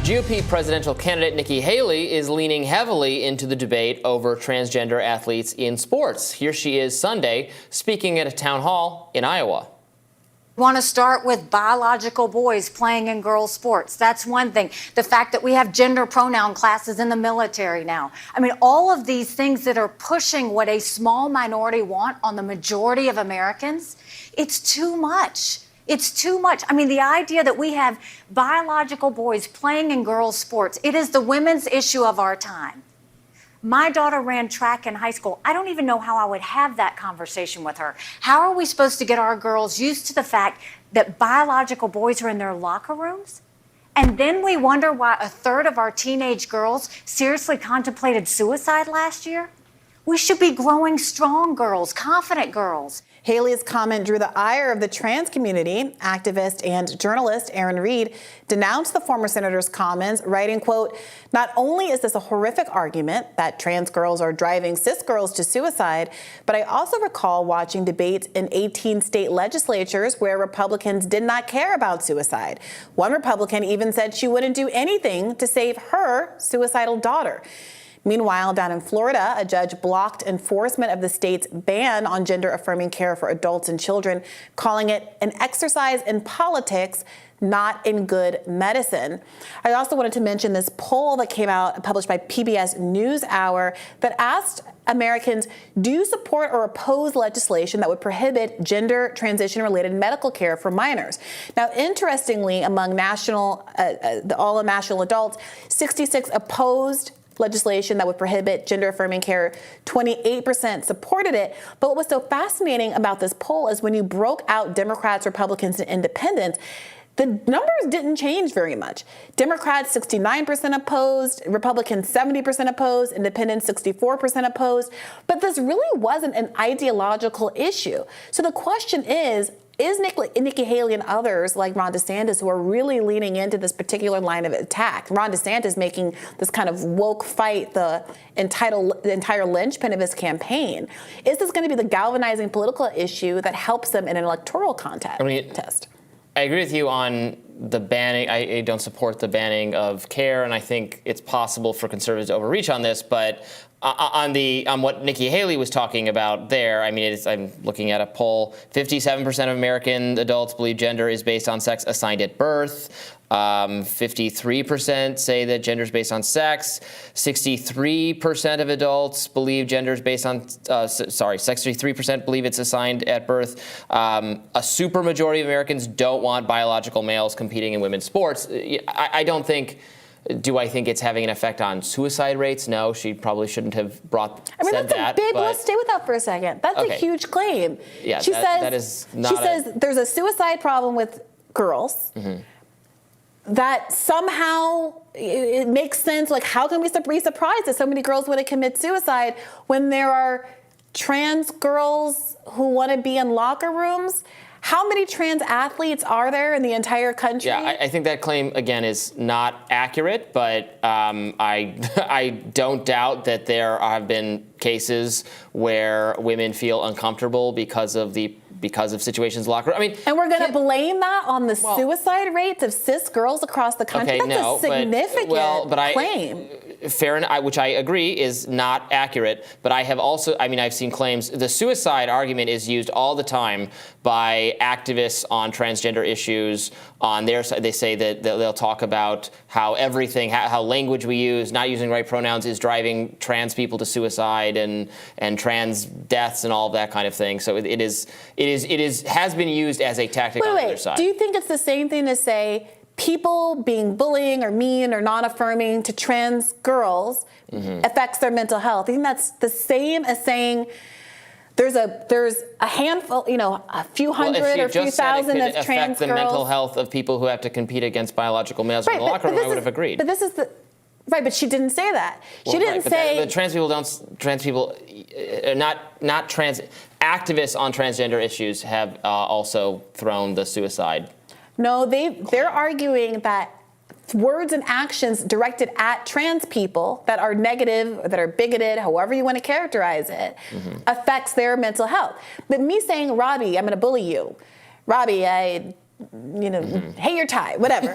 GOP presidential candidate Nikki Haley is leaning heavily into the debate over transgender athletes in sports. Here she is Sunday, speaking at a town hall in Iowa. We want to start with biological boys playing in girls' sports. That's one thing. The fact that we have gender pronoun classes in the military now. I mean, all of these things that are pushing what a small minority want on the majority of Americans, it's too much. It's too much. I mean, the idea that we have biological boys playing in girls' sports, it is the women's issue of our time. My daughter ran track in high school. I don't even know how I would have that conversation with her. How are we supposed to get our girls used to the fact that biological boys are in their locker rooms? And then we wonder why a third of our teenage girls seriously contemplated suicide last year? We should be growing strong girls, confident girls. Haley's comment drew the ire of the trans community. Activist and journalist Erin Reed denounced the former senator's comments, writing, quote, "Not only is this a horrific argument that trans girls are driving cis girls to suicide, but I also recall watching debates in 18 state legislatures where Republicans did not care about suicide. One Republican even said she wouldn't do anything to save her suicidal daughter." Meanwhile, down in Florida, a judge blocked enforcement of the state's ban on gender-affirming care for adults and children, calling it an exercise in politics, not in good medicine. I also wanted to mention this poll that came out, published by PBS NewsHour, that asked Americans, do you support or oppose legislation that would prohibit gender transition-related medical care for minors? Now, interestingly, among all national adults, 66 opposed legislation that would prohibit gender-affirming care, 28% supported it. But what was so fascinating about this poll is when you broke out Democrats, Republicans, and independents, the numbers didn't change very much. Democrats, 69% opposed, Republicans, 70% opposed, independents, 64% opposed. But this really wasn't an ideological issue. So the question is Nikki Haley and others like Ron DeSantis who are really leaning into this particular line of attack? Ron DeSantis making this kind of woke fight the entire linchpin of his campaign. Is this going to be the galvanizing political issue that helps them in an electoral contest? I agree with you on the banning. I don't support the banning of care, and I think it's possible for conservatives to overreach on this. But on what Nikki Haley was talking about there, I mean, I'm looking at a poll. 57% of American adults believe gender is based on sex assigned at birth. 53% say that gender is based on sex. 63% of adults believe gender is based on, 63% believe it's assigned at birth. A supermajority of Americans don't want biological males competing in women's sports. I don't think. Do I think it's having an effect on suicide rates? No, she probably shouldn't have said that. Let's stay with that for a second. That's a huge claim. Yeah, she says there's a suicide problem with girls. Mm-hmm. That somehow it makes sense. Like, how can we be surprised that so many girls want to commit suicide when there are trans girls who want to be in locker rooms? How many trans athletes are there in the entire country? Yeah, I think that claim, again, is not accurate, but I don't doubt that there have been cases where women feel uncomfortable because of situations in the locker room. I mean, and we're going to blame that on the suicide rates of cis girls across the country? Okay, That's a significant claim. Fair enough, which I agree is not accurate, but I've seen claims. The suicide argument is used all the time by activists on transgender issues. On their side, they say that they'll talk about how how language we use, not using right pronouns, is driving trans people to suicide and trans deaths and all of that kind of thing. So it has been used as a tactic on the other side. Do you think it's the same thing to say people being bullying or mean or non-affirming to trans girls affects their mental health? I think that's the same as saying there's a handful, a few hundred or a few thousand of trans girls. Affect the mental health of people who have to compete against biological males in the locker room, I would have agreed. But this is right, but she didn't say that. She didn't say. But trans people, not trans activists on transgender issues have also thrown the suicide. No, they're arguing that words and actions directed at trans people that are negative, that are bigoted, however you want to characterize it, affects their mental health. But me saying, Robby, I'm going to bully you. Robby, hey, your tie, whatever.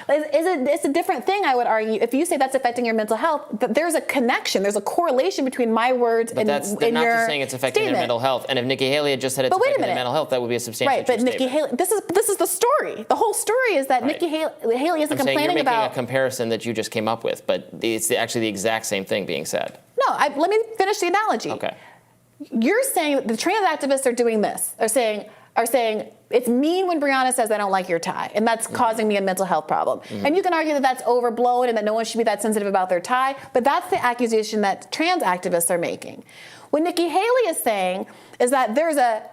It's a different thing, I would argue. If you say that's affecting your mental health, there's a connection, there's a correlation between my words and your they're not just saying it's affecting their mental health. And if Nikki Haley had just said it's affecting their mental health, that would be a substantial right. But Nikki Haley, this is the story. The whole story is that Nikki Haley isn't complaining you're about making a comparison that you just came up with, but it's actually the exact same thing being said. No, let me finish the analogy. Okay. You're saying the trans activists are doing this. Are saying it's mean when Briahna says I don't like your tie, and that's causing me a mental health problem. And you can argue that that's overblown and that no one should be that sensitive about their tie, but that's the accusation that trans activists are making. What Nikki Haley is saying is that there's a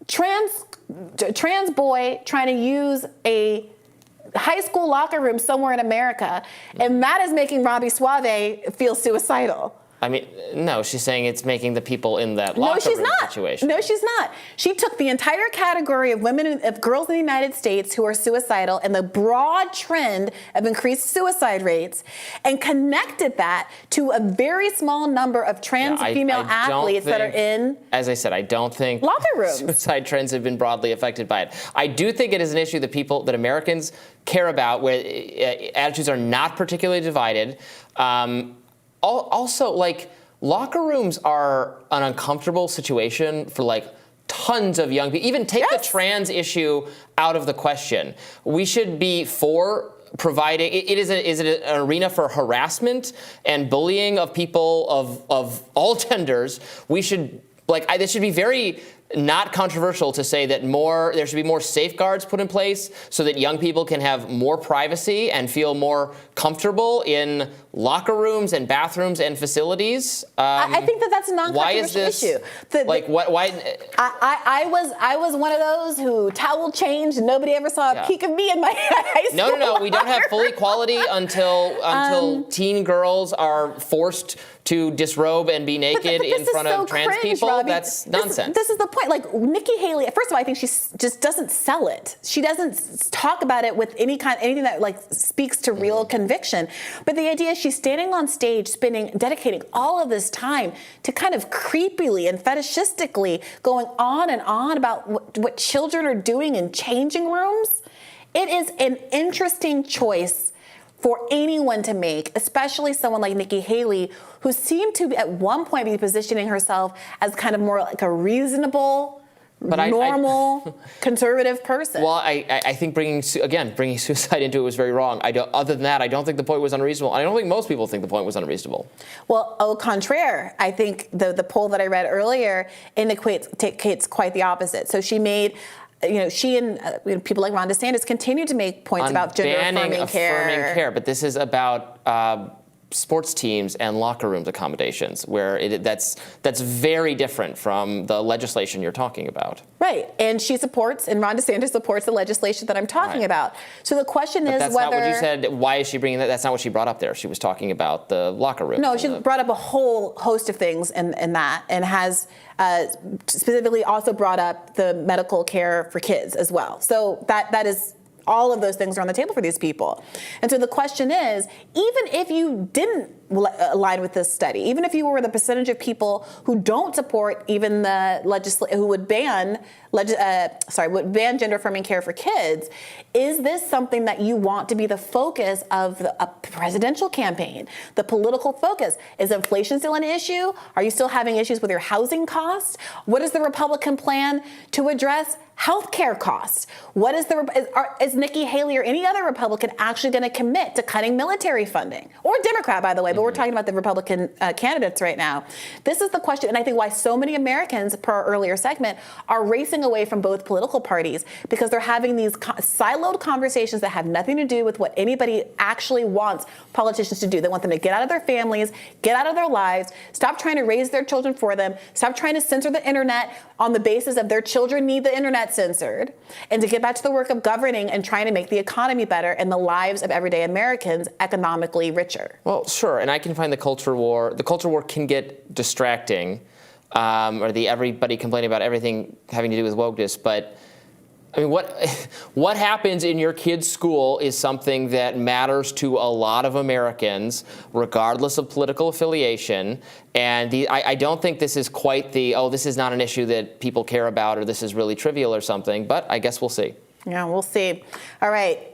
trans boy trying to use a high school locker room somewhere in America, and that is making Robby Soave feel suicidal. I mean, no, she's saying it's making the people in that locker room situation. No, she's not. She took the entire category of girls in the United States who are suicidal and the broad trend of increased suicide rates and connected that to a very small number of trans female athletes that are in, as I said, I don't think locker rooms. Suicide trends have been broadly affected by it. I do think it is an issue that Americans care about, where attitudes are not particularly divided. Also, like, locker rooms are an uncomfortable situation for, like, tons of young people. Even take the trans issue out of the question. We should be for providing, is it an arena for harassment and bullying of people of all genders? We should, this should be very not controversial to say that there should be more safeguards put in place so that young people can have more privacy and feel more comfortable in locker rooms and bathrooms and facilities. I think that's a non-controversial issue. Why? I was one of those who towel changed and nobody ever saw a peek of me in my high school. No. We don't have full equality until teen girls are forced to disrobe and be naked in front of trans people. Robby. That's nonsense. This is the point. Like, Nikki Haley, first of all, I think she just doesn't sell it. She doesn't talk about it with anything that speaks to real conviction. But the idea is she's standing on stage, dedicating all of this time to kind of creepily and fetishistically going on and on about what children are doing in changing rooms. It is an interesting choice for anyone to make, especially someone like Nikki Haley, who seemed to at one point be positioning herself as kind of more like a reasonable, normal, conservative person. Well, I think bringing suicide into it was very wrong. Other than that, I don't think the point was unreasonable. I don't think most people think the point was unreasonable. Well, au contraire, I think the poll that I read earlier indicates quite the opposite. So she made. She and people like Ron DeSantis continue to make points about gender-affirming care. But this is about sports teams and locker rooms accommodations, where that's very different from the legislation you're talking about. Right, and Ron DeSantis supports the legislation that I'm talking about. So the question is that's whether... That's not what you said. Why is she bringing that? That's not what she brought up there. She was talking about the locker room. No, she brought up a whole host of things in that, and has specifically also brought up the medical care for kids as well. So that is... all of those things are on the table for these people. And so the question is, even if you didn't align with this study, even if you were the percentage of people who don't support even who would ban gender-affirming care for kids, is this something that you want to be the focus of a presidential campaign, the political focus? Is inflation still an issue? Are you still having issues with your housing costs? What is the Republican plan to address healthcare costs? What is Nikki Haley or any other Republican actually going to commit to cutting military funding? Or Democrat, by the way, but we're talking about the Republican candidates right now. This is the question, and I think why so many Americans, per our earlier segment, are racing away from both political parties, because they're having these siloed conversations that have nothing to do with what anybody actually wants politicians to do. They want them to get out of their families, get out of their lives, stop trying to raise their children for them, stop trying to censor the internet on the basis of their children need the internet censored, and to get back to the work of governing and trying to make the economy better and the lives of everyday Americans economically richer. Well, sure, and I can find the culture war. The culture war can get distracting, or everybody complaining about everything having to do with wokeness, but I mean, what happens in your kid's school is something that matters to a lot of Americans, regardless of political affiliation. And I don't think this is quite this is not an issue that people care about, or this is really trivial or something, but I guess we'll see. Yeah, we'll see. All right.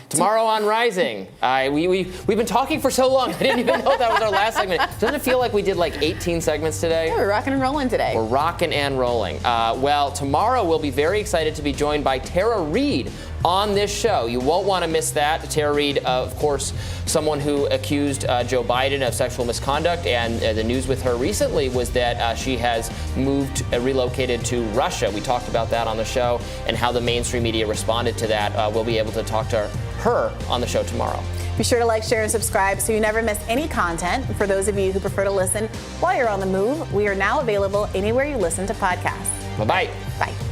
Tomorrow on Rising. We've been talking for so long. I didn't even know that was our last segment. Doesn't it feel like we did like 18 segments today? Yeah, we're rocking and rolling today. We're rocking and rolling. Well, tomorrow we'll be very excited to be joined by Tara Reid on this show. You won't want to miss that. Tara Reid, of course, someone who accused Joe Biden of sexual misconduct, and the news with her recently was that she has relocated to Russia. We talked about that on the show and how the mainstream media responded to that. We'll be able to talk to her on the show tomorrow. Be sure to like, share, and subscribe so you never miss any content. For those of you who prefer to listen while you're on the move, we are now available anywhere you listen to podcasts. Bye-bye. Bye.